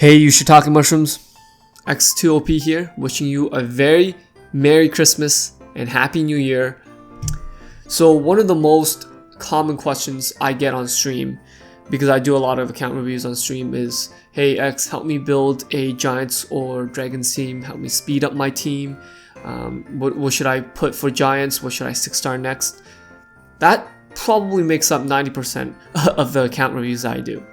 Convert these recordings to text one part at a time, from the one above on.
Hey, you shiitake mushrooms. X2OP here, wishing you a very Merry Christmas and Happy New Year. So one of the most common questions I get on stream, because I do a lot of account reviews on stream, is, hey X, help me build a Giants or Dragons team, help me speed up my team. What should I put for Giants? What should I 6-star next? That probably makes up 90% of the account reviews I do.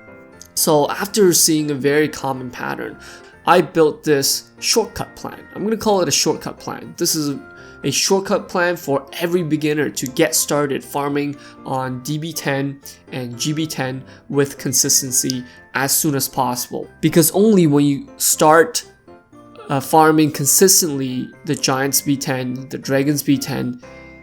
So after seeing a very common pattern, I built this shortcut plan. I'm going to call it a shortcut plan. This is a shortcut plan for every beginner to get started farming on DB10 and GB10 with consistency as soon as possible. Because only when you start farming consistently the Giants B10, the Dragons B10,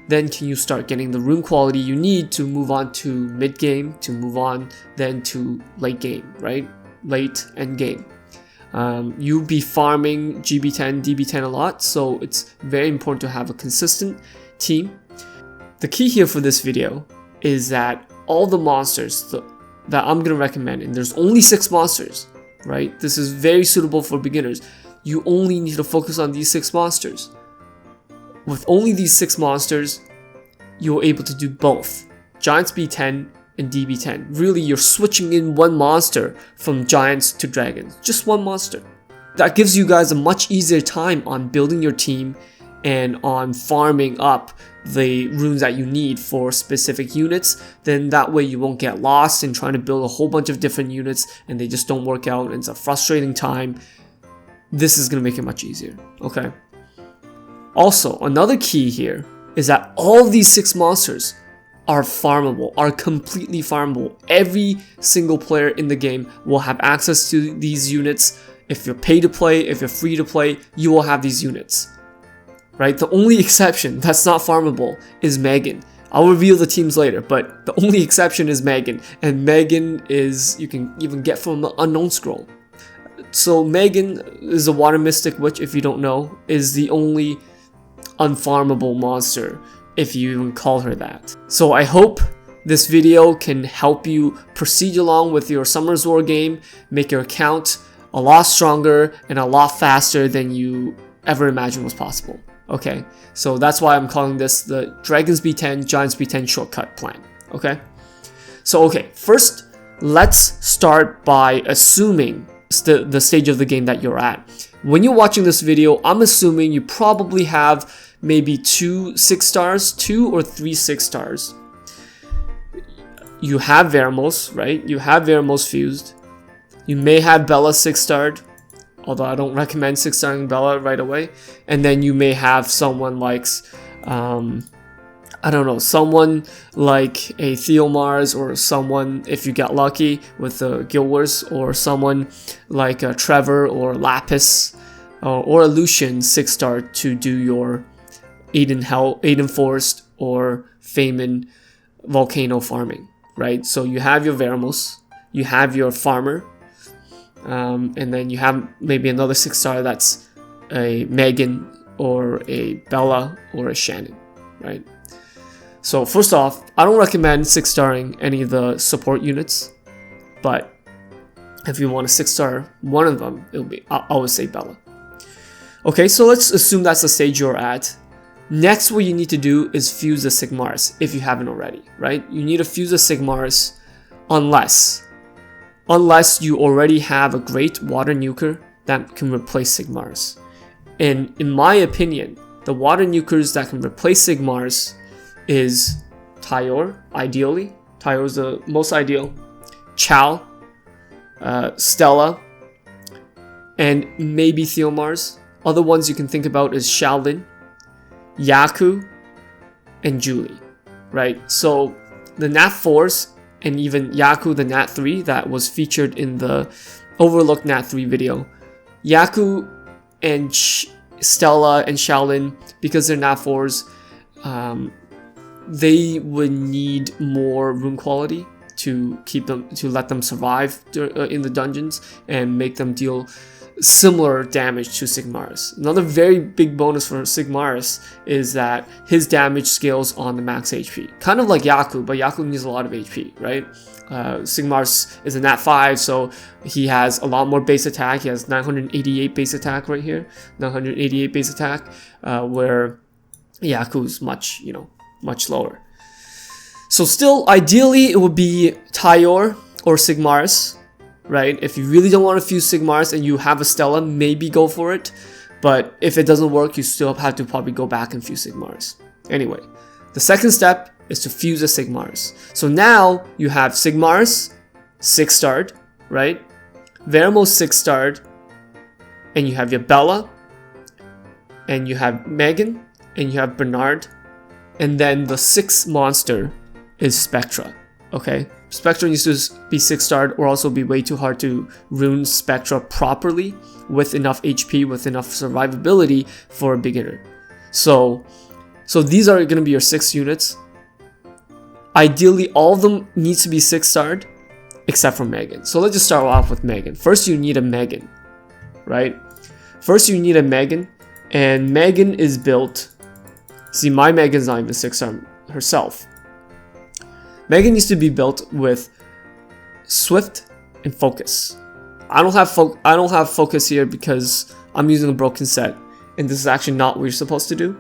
then can you start getting the rune quality you need to move on to mid game, to move on then to late game, right? Late end game. You'll be farming GB10, DB10 a lot, so it's very important to have a consistent team. The key here for this video is that all the monsters that I'm going to recommend, and there's only 6 monsters, right? This is very suitable for beginners. You only need to focus on these 6 monsters. With only these 6 monsters, you're able to do both Giants B10 and DB10. Really, you're switching in one monster from Giants to Dragons. Just one monster. That gives you guys a much easier time on building your team and on farming up the runes that you need for specific units. Then that way you won't get lost in trying to build a whole bunch of different units and they just don't work out and it's a frustrating time. This is going to make it much easier, okay? Also, another key here is that all these 6 monsters are farmable, are completely farmable. Every single player in the game will have access to these units. If you're pay to play, if you're free to play, you will have these units, right? The only exception that's not farmable is Megan. I'll reveal the teams later, but the only exception is Megan, and Megan is, you can even get from the unknown scroll. So Megan is a water mystic, which if you don't know, is the only unfarmable monster, if you even call her that. So I hope this video can help you proceed along with your Summer's War game, make your account a lot stronger and a lot faster than you ever imagined was possible. Okay, so that's why I'm calling this the Dragons B10, Giants B10 shortcut plan. Okay, so first let's start by assuming the stage of the game that you're at. When you're watching this video, I'm assuming you probably have maybe 2 6-stars, 2 or 3 6-stars. You have Veromos, right? You have Veromos fused. You may have Bella 6-starred, although I don't recommend 6-starring Bella right away. And then you may have someone like, I don't know, someone like a Theomars, or someone, if you get lucky with the Guild Wars, or someone like a Trevor or Lapis, or a Lucian 6-star to do your Aiden Forest or Feynman Volcano farming, right? So you have your Veromos, you have your Farmer, and then you have maybe another 6-star that's a Megan or a Bella or a Shannon, right? So first off, I don't recommend 6-starring any of the support units, but if you want to 6-star one of them, I'll always say Bella. Okay, so let's assume that's the stage you're at. Next, what you need to do is fuse the Sigmarus if you haven't already, right? You need to fuse the Sigmarus unless you already have a great water nuker that can replace Sigmarus. And in my opinion, the water nukers that can replace Sigmarus is Tyor, ideally. Tyor is the most ideal. Chow, Stella, and maybe Theomars. Other ones you can think about is Shaolin, Yaku, and Julie, right? So the Nat 4s and even Yaku, the Nat 3 that was featured in the Overlooked Nat 3 video, Yaku and Stella and Shaolin, because they're Nat 4s, they would need more rune quality to let them survive in the dungeons and make them deal similar damage to Sigmarus. Another very big bonus for Sigmarus is that his damage scales on the max HP. Kind of like Yaku, but Yaku needs a lot of HP, right? Sigmarus is a nat 5, so he has a lot more base attack. He has 988 base attack right here, 988 base attack, where Yaku's much, much lower. So still, ideally, it would be Tyor or Sigmarus, right? If you really don't want to fuse Sigmarus and you have a Stella, maybe go for it. But if it doesn't work, you still have to probably go back and fuse Sigmarus. Anyway, the second step is to fuse a Sigmarus. So now you have Sigmarus 6-starred, right? Veromos 6-starred, and you have your Bella, and you have Megan, and you have Bernard, and then the 6th monster is Spectra. Okay, Spectra needs to be 6-starred or also be way too hard to rune Spectra properly with enough HP, with enough survivability for a beginner. So these are going to be your 6 units. Ideally, all of them need to be 6-starred except for Megan. So let's just start off with Megan. First, you need a Megan, right? First, you need a Megan, and Megan is built. See, my Megan's not even 6-star herself. Megan needs to be built with Swift and Focus. I don't have Focus here because I'm using a broken set, and this is actually not what you're supposed to do.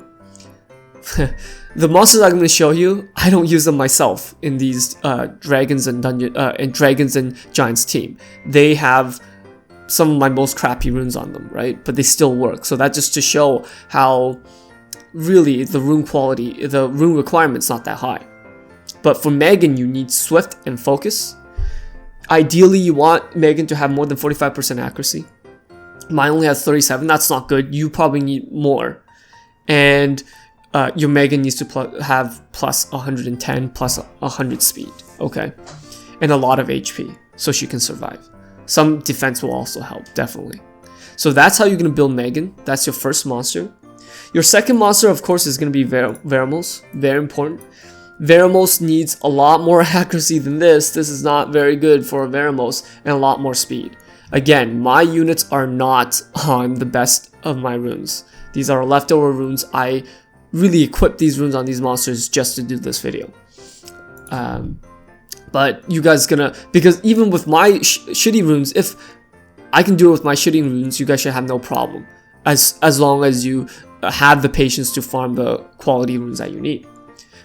The monsters I'm going to show you, I don't use them myself in these Dragons and Dragons and Giants team. They have some of my most crappy runes on them, right? But they still work. So that's just to show how really the rune quality, the rune requirement's not that high. But for Megan, you need Swift and Focus. Ideally, you want Megan to have more than 45% accuracy. Mine only has 37. That's not good. You probably need more. And your Megan needs to have plus 110, plus 100 speed, okay? And a lot of HP, so she can survive. Some defense will also help, definitely. So that's how you're going to build Megan. That's your first monster. Your second monster, of course, is going to be Veromos. Very important. Veromos needs a lot more accuracy than this. This is not very good for Veromos, and a lot more speed. Again, my units are not on the best of my runes. These are leftover runes. I really equip these runes on these monsters just to do this video. But you guys because even with my shitty runes, if I can do it with my shitty runes, you guys should have no problem. As long as you have the patience to farm the quality runes that you need.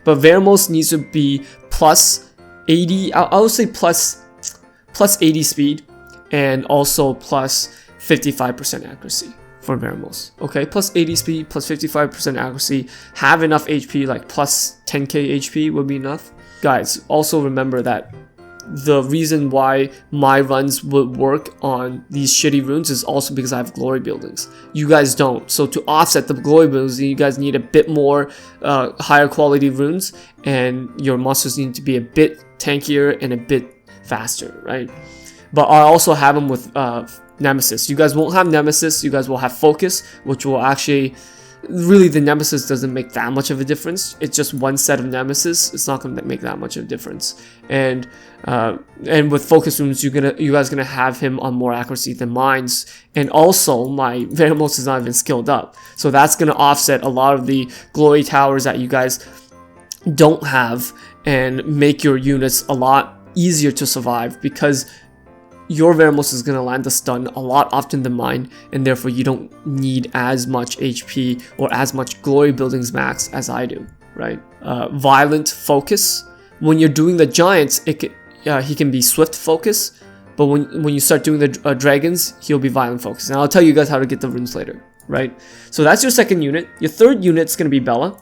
But Veromos needs to be plus 80, I would say plus 80 speed, and also plus 55% accuracy for Veromos. Okay, plus 80 speed, plus 55% accuracy, have enough HP, like plus 10k HP would be enough. Guys, also remember that the reason why my runs would work on these shitty runes is also because I have glory buildings. You guys don't. So to offset the glory buildings, you guys need a bit more higher quality runes, and your monsters need to be a bit tankier and a bit faster, right? But I also have them with Nemesis. You guys won't have Nemesis, you guys will have Focus, which will actually... Really, the Nemesis doesn't make that much of a difference. It's just one set of Nemesis. It's not going to make that much of a difference. And with Focus runes, you guys gonna have him on more accuracy than mine's. And also, my Veromos is not even skilled up, so that's gonna offset a lot of the glory towers that you guys don't have, and make your units a lot easier to survive, because your Veromos is going to land a stun a lot often than mine, and therefore you don't need as much HP or as much glory buildings max as I do, right? Violent Focus. When you're doing the Giants, he can be Swift Focus, but when you start doing the Dragons, he'll be Violent Focus. And I'll tell you guys how to get the runes later, right? So that's your second unit. Your third unit's going to be Bella.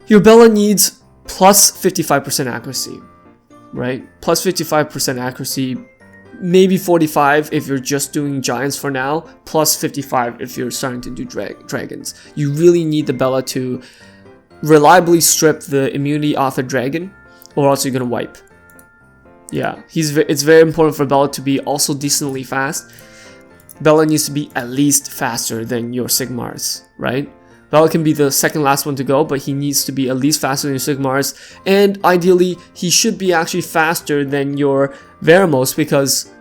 Your Bella needs plus 55% accuracy. Right, plus 55% accuracy, maybe 45 if you're just doing Giants for now, plus 55 if you're starting to do Dragons. You really need the Bella to reliably strip the immunity off a Dragon, or else you're gonna wipe. Yeah, it's very important for Bella to be also decently fast. Bella needs to be at least faster than your Sigmarus, right? Bella can be the second last one to go, but he needs to be at least faster than your Sigmarus, and ideally, he should be actually faster than your Veromos, because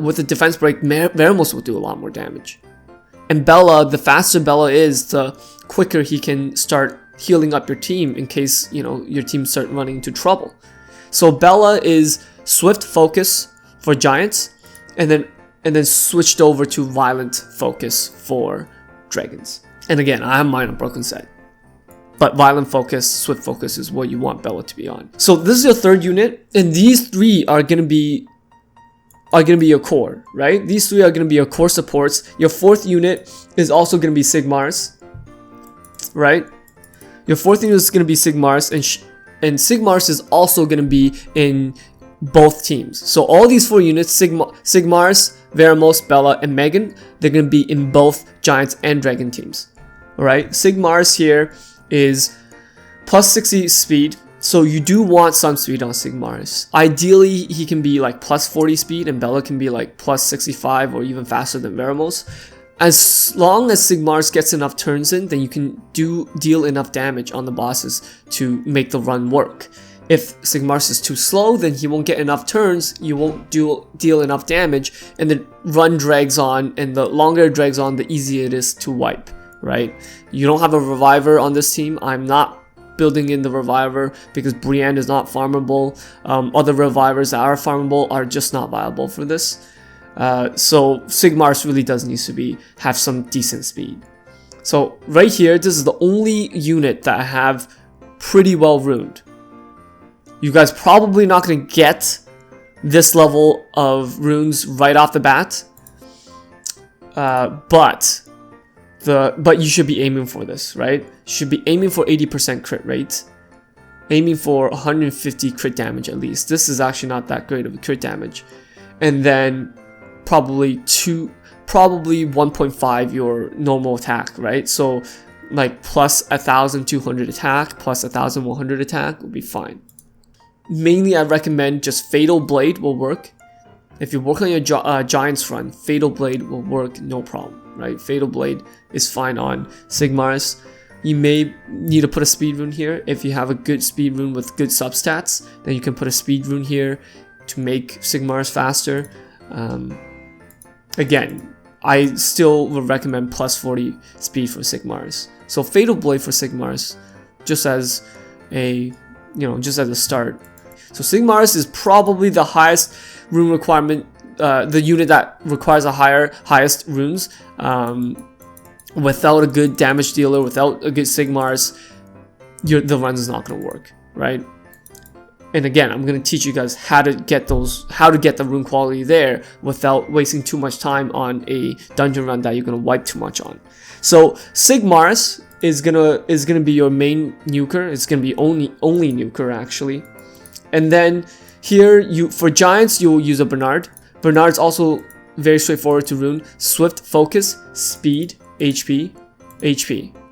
with the defense break, Veromos will do a lot more damage. And Bella, the faster Bella is, the quicker he can start healing up your team in case, your team start running into trouble. So Bella is Swift Focus for Giants, and then switched over to Violent Focus for Dragons. And again, I have mine on Broken Set. But Violent Focus, Swift Focus is what you want Bella to be on. So this is your third unit, and these three are gonna be your core, right? These three are gonna be your core supports. Your fourth unit is also gonna be Sigmarus, right? Your fourth unit is gonna be Sigmarus, and Sigmarus is also gonna be in both teams. So all these four units, Sigmarus, Veromos, Bella, and Megan, they're gonna be in both Giants and Dragon teams. Alright, Sigmarus here is plus 60 speed, so you do want some speed on Sigmarus. Ideally, he can be like plus 40 speed, and Bella can be like plus 65 or even faster than Veromos. As long as Sigmarus gets enough turns in, then you can deal enough damage on the bosses to make the run work. If Sigmarus is too slow, then he won't get enough turns, you won't deal enough damage, and the run drags on, and the longer it drags on, the easier it is to wipe, right? You don't have a reviver on this team. I'm not building in the reviver because Brienne is not farmable. Other revivers that are farmable are just not viable for this. So Sigmarus really does need to have some decent speed. So right here, this is the only unit that I have pretty well runed. You guys probably not going to get this level of runes right off the bat, but you should be aiming for this, right? You should be aiming for 80% crit rate, aiming for 150 crit damage at least. This is actually not that great of a crit damage, and then probably 1.5 your normal attack, right? So like plus 1,200 attack, plus 1,100 attack will be fine. Mainly, I recommend just Fatal Blade will work. If you're working on your Giants run, Fatal Blade will work no problem, right? Fatal Blade is fine on Sigmarus. You may need to put a speed rune here. If you have a good speed rune with good substats, then you can put a speed rune here to make Sigmarus faster. Again, I still would recommend plus 40 speed for Sigmarus. So Fatal Blade for Sigmarus, just as a start. So Sigmarus is probably the highest rune requirement, the unit that requires the highest runes. Without a good damage dealer, without a good Sigmarus, the run is not going to work, right? And again, I'm going to teach you guys how to get the rune quality there without wasting too much time on a dungeon run that you're going to wipe too much on. So Sigmarus is gonna be your main nuker. It's gonna be only nuker actually. And then here for Giants you'll use a Bernard. Bernard's also very straightforward to rune. Swift Focus, Speed, HP,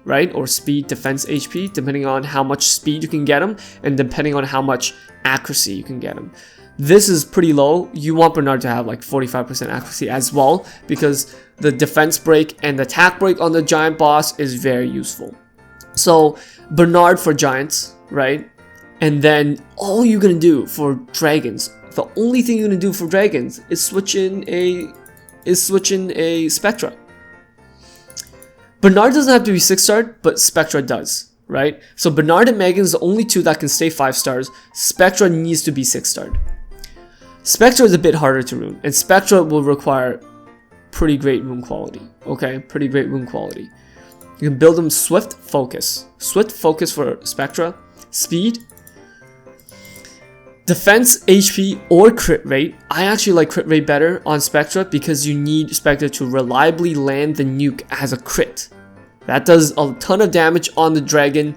right? Or Speed, Defense, HP, depending on how much speed you can get him and depending on how much accuracy you can get him. This is pretty low. You want Bernard to have like 45% accuracy as well, because the defense break and the attack break on the giant boss is very useful. So Bernard for Giants, right? And then all you're gonna do for Dragons, the only thing you're gonna do for Dragons is switch in a Spectra. Bernard doesn't have to be 6-star, but Spectra does, right? So Bernard and Megan is the only two that can stay 5 stars. Spectra needs to be 6-starred. Spectra is a bit harder to rune, and Spectra will require pretty great rune quality, okay? Pretty great rune quality. You can build them Swift Focus. Swift Focus for Spectra. Speed. Defense, HP, or crit rate. I actually like crit rate better on Spectra because you need Spectra to reliably land the nuke as a crit. That does a ton of damage on the dragon.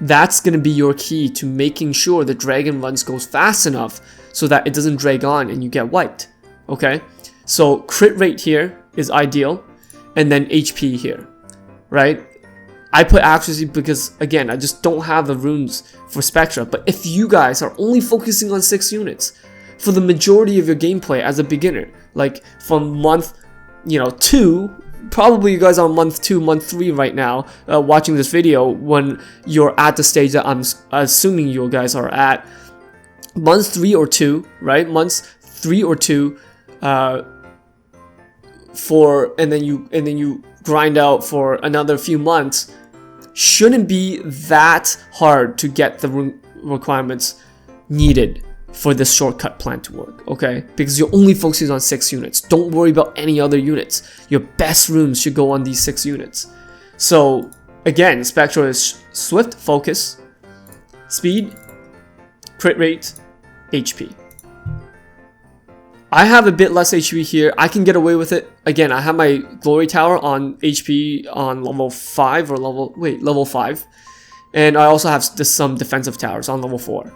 That's going to be your key to making sure the dragon runs goes fast enough so that it doesn't drag on and you get wiped. Okay, so crit rate here is ideal, and then HP here, right? I put accuracy because, again, I just don't have the runes for Spectra. But if you guys are only focusing on 6 units for the majority of your gameplay as a beginner, like from month 2, probably you guys are on month 2, month 3 right now, watching this video when you're at the stage that I'm assuming you guys are at. Month 3 or 2, right? Months 3 or 2, and then you grind out for another few months. Shouldn't be that hard to get the requirements needed for this shortcut plan to work, okay? Because you're only focusing on 6 units. Don't worry about any other units. Your best runes should go on these 6 units. So again, Spectra is Swift, Focus, Speed, Crit Rate, HP. I have a bit less HP here. I can get away with it. Again, I have my Glory Tower on HP on level 5 or level 5. And I also have some defensive towers on level 4.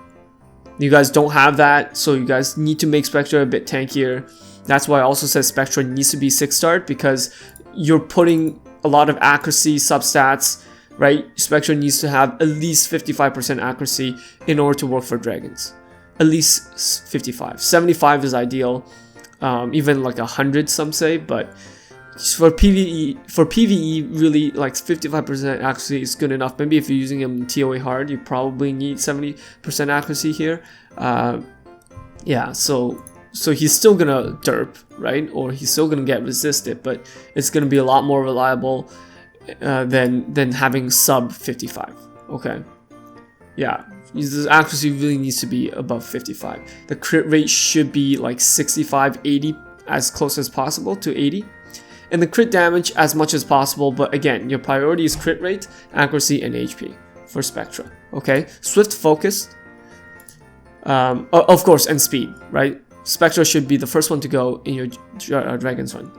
You guys don't have that, so you guys need to make Spectra a bit tankier. That's why I also said Spectra needs to be 6-star, because you're putting a lot of accuracy substats, right? Spectra needs to have at least 55% accuracy in order to work for dragons. At least 55. 75 is ideal. Even like 100 some say, but for PvE, really like 55% accuracy is good enough. Maybe if you're using him in TOA hard, you probably need 70% accuracy here. Yeah, so he's still gonna derp, right? Or he's still gonna get resisted, but it's gonna be a lot more reliable than having sub 55. Okay, yeah. The accuracy really needs to be above 55. The crit rate should be like 65, 80, as close as possible to 80. And the crit damage as much as possible, but again, your priority is crit rate, accuracy, and HP for Spectra. Okay, Swift, Focus, of course, and Speed, right? Spectra should be the first one to go in your Dragon's Run.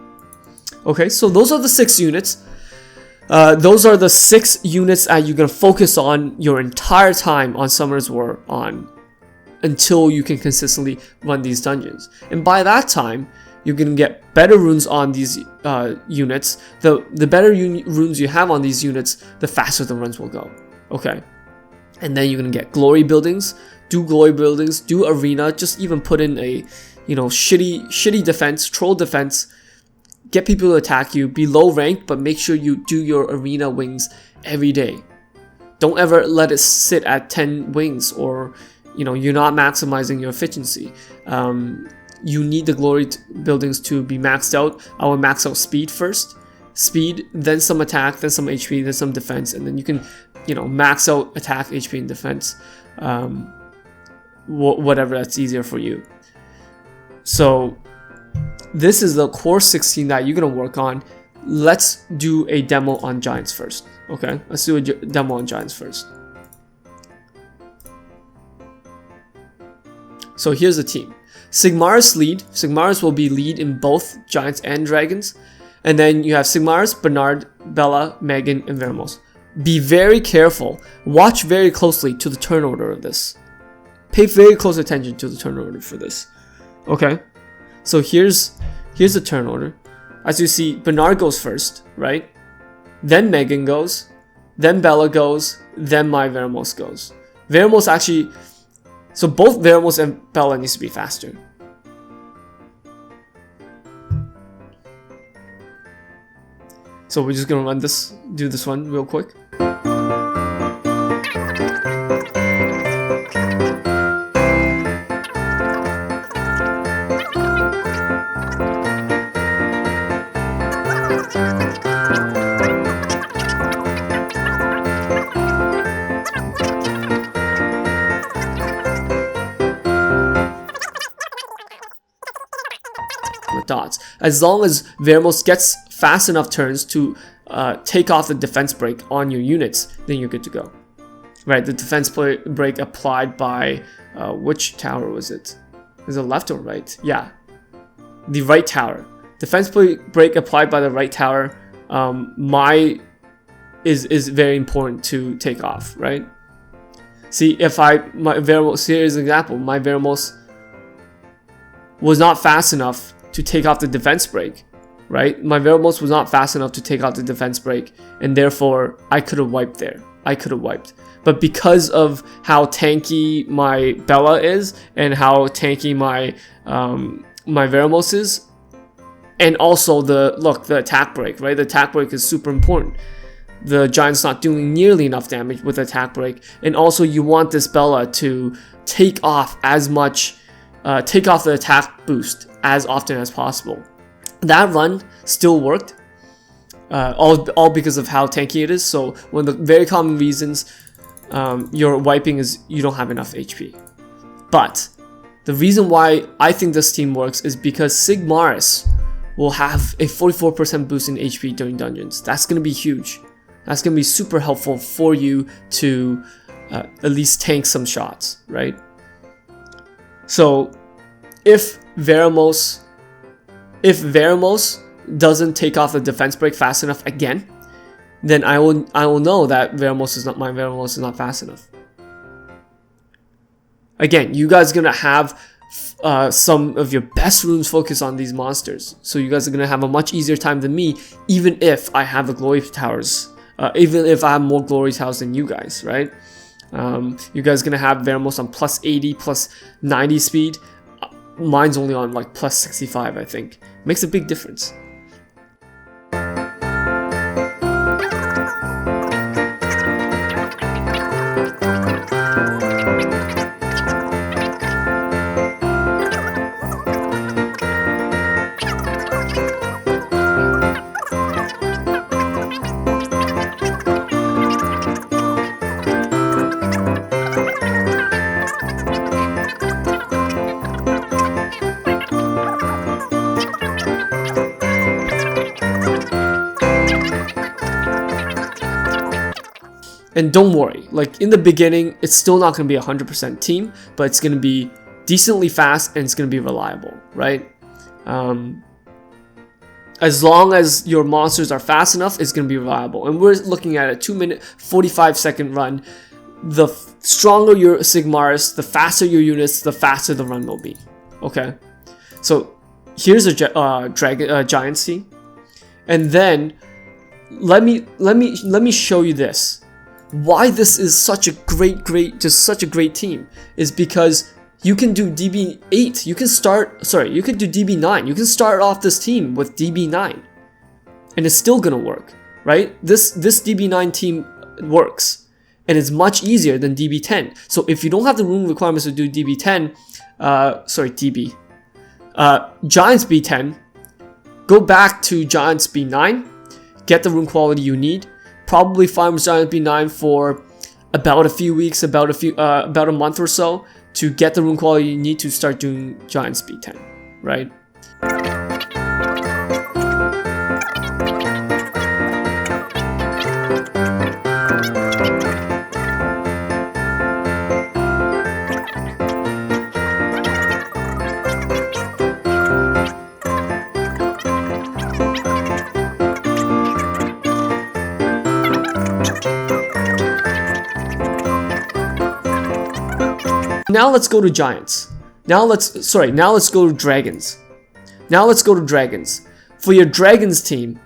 Okay, so those are the 6 units. Those are the 6 units that you're going to focus on your entire time on Summoner's War on until you can consistently run these dungeons. And by that time, you're going to get better runes on these units. The better runes you have on these units, the faster the runs will go. Okay. And then you're going to get glory buildings. Do glory buildings, do arena, just even put in a, shitty defense, troll defense. Get people to attack you, be low ranked, but make sure you do your arena wings every day. Don't ever let it sit at 10 wings, or you're not maximizing your efficiency. You need the glory buildings to be maxed out. I will max out speed first. Speed, then some attack, then some HP, then some defense, and then you can, max out attack, HP, and defense. Whatever that's easier for you. So this is the core 16 that you're going to work on. Let's do a demo on Giants first. Okay, let's do a demo on Giants first. So here's the team. Sigmarus lead. Sigmarus will be lead in both Giants and Dragons. And then you have Sigmarus, Bernard, Bella, Megan, and Veromos. Be very careful. Watch very closely to the turn order of this. Pay very close attention to the turn order for this. Okay, so here's the turn order. As you see, Bernard goes first, right? Then Megan goes, then Bella goes, then my Veromos goes. Veromos actually, so both Veromos and Bella needs to be faster. So we're just gonna do this one real quick. Dots. As long as Veromos gets fast enough turns to take off the defense break on your units, then you're good to go. Right, the defense break applied by which tower was it? Is it left or right? Yeah, the right tower. Defense break applied by the right tower is very important to take off, right? See, if my Veromos, here's an example. My Veromos was not fast enough to take off the defense break, right? My Veromos was not fast enough to take out the defense break, and therefore I could have wiped there. I could have wiped. But because of how tanky my Bella is and how tanky my my Veromos is, and also the attack break, right? The attack break is super important. The Giant's not doing nearly enough damage with attack break, and also you want this Bella to take off as much, take off the attack boost as often as possible. That run still worked, all because of how tanky it is. So one of the very common reasons you're wiping is you don't have enough HP. But the reason why I think this team works is because Sigmarus will have a 44% boost in HP during dungeons. That's going to be huge. That's going to be super helpful for you to at least tank some shots, right? So if Veromos doesn't take off the defense break fast enough again, then I will know that my Veromos is not fast enough. Again, you guys are gonna have some of your best runes focus on these monsters, so you guys are gonna have a much easier time than me, even if I have the glory towers, even if I have more glory towers than you guys, right? You guys are gonna have Veromos on plus 80, plus 90 speed. Mine's only on like plus 65, I think. Makes a big difference. And don't worry, like in the beginning, it's still not going to be a 100% team, but it's going to be decently fast and it's going to be reliable, right? As long as your monsters are fast enough, it's going to be reliable. And we're looking at a 2-minute, 45-second run. The stronger your Sigmarus, the faster your units, the faster the run will be. Okay, so here's a Giants team, and then let me show you this. Why this is such a great team is because you can do DB8, you can do DB9, you can start off this team with DB9 and it's still gonna work, right? This DB9 team works and it's much easier than DB10. So if you don't have the rune requirements to do DB10, Giants B10, go back to Giants B9, get the rune quality you need. Probably farm Giants B9 for about a few weeks, about a month or so to get the rune quality you need to start doing Giants B10, right? Now let's go to Giants. Now let's go to Dragons. For your Dragons team,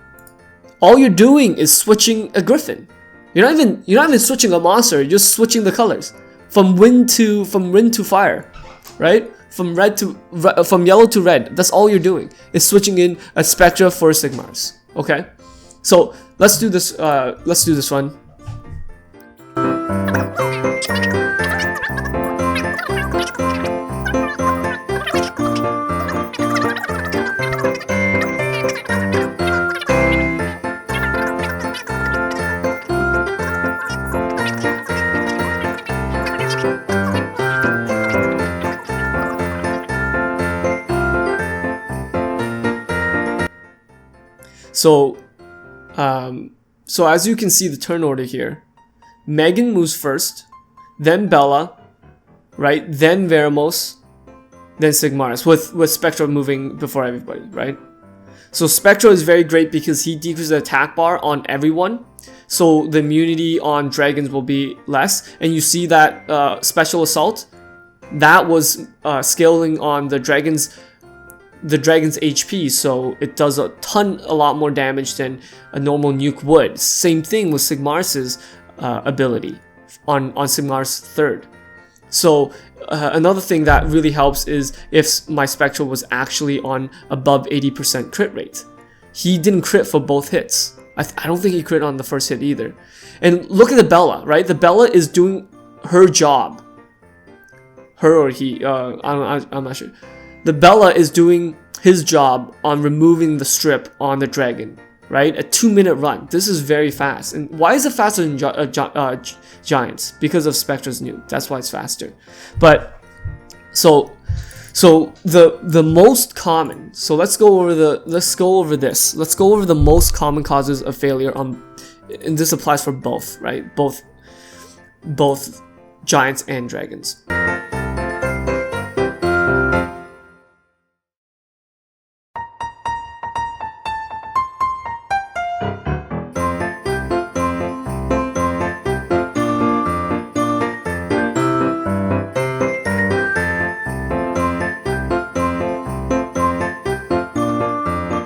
all you're doing is switching a Griffin. You're not even switching a monster, you're just switching the colors. From wind to fire, right? From yellow to red. That's all you're doing. Is switching in a Spectra for a Sigmarus. Okay? So let's do this one. So as you can see the turn order here, Megan moves first, then Bella, right? Then Veromos, then Sigmarus, with Spectra moving before everybody, right? So Spectra is very great because he decreases the attack bar on everyone, so the immunity on dragons will be less. And you see that special assault, that was scaling on the dragon's HP, so it does a lot more damage than a normal nuke would. Same thing with Sigmarus's ability on Sigmarus 3rd. So another thing that really helps is if my Spectral was actually on above 80% crit rate. He didn't crit for both hits. I don't think he crit on the first hit either. And look at the Bella, right? The Bella is doing her job. Her or he, I'm not sure. The Bella is doing his job on removing the strip on the dragon, right? A 2-minute run. This is very fast. And why is it faster than Giants? Because of Spectra's nuke. That's why it's faster. But So the most common. So let's go over this. Let's go over the most common causes of failure and this applies for both, right? Both Giants and Dragons.